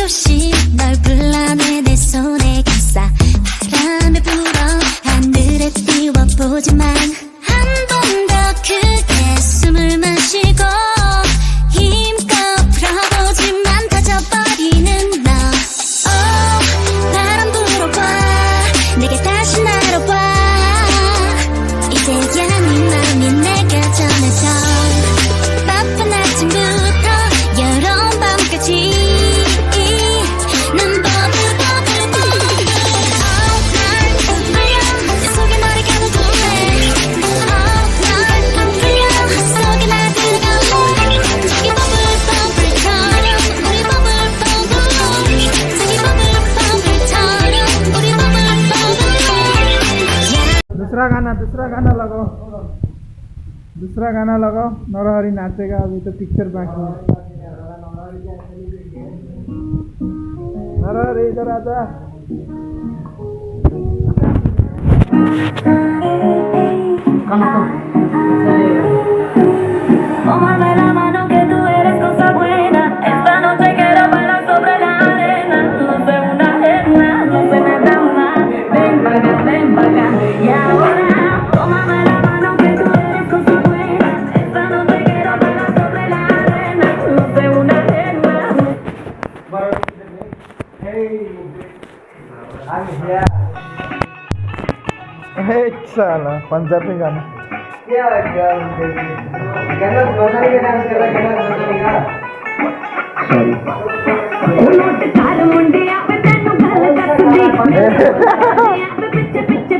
조금씩 널 불러내 내 손에 감싸 바람에 불어 하늘에 띄워보지만 한 번 더 크게 숨을 마시고 힘껏 풀어보지만 터져버리는 너. 바람 불어봐 내게 다시 날아와 이제야 네 맘이 내게 전해져. 바쁜 아침부터 여름 밤까지 난 버블 날 풀려 내 속에 너를 가둬둘래. 날 풀려 속에 날 들어갈래. 저기 버블처럼 우리 버블 저기 버블처럼 우리 버블. दूसरा गाना लगाओ नरहरी नाचेगा अभी तो पिक्चर बाकी है नरहरी इधर आजा Tómame la mano que tú eres cosa buena. Esta noche quiero bailar sobre la arena. No sé una arena, no sé nada más. Ven pa' acá, y ahora. Tómame la mano que tú eres cosa buena. Esta noche quiero bailar sobre la arena. No sé una arena. हे साला पंजाबी गाना क्या गाना बताइए डांस कर रहा गाना बताइएगा मुंडिया पे तेनू गल दसदी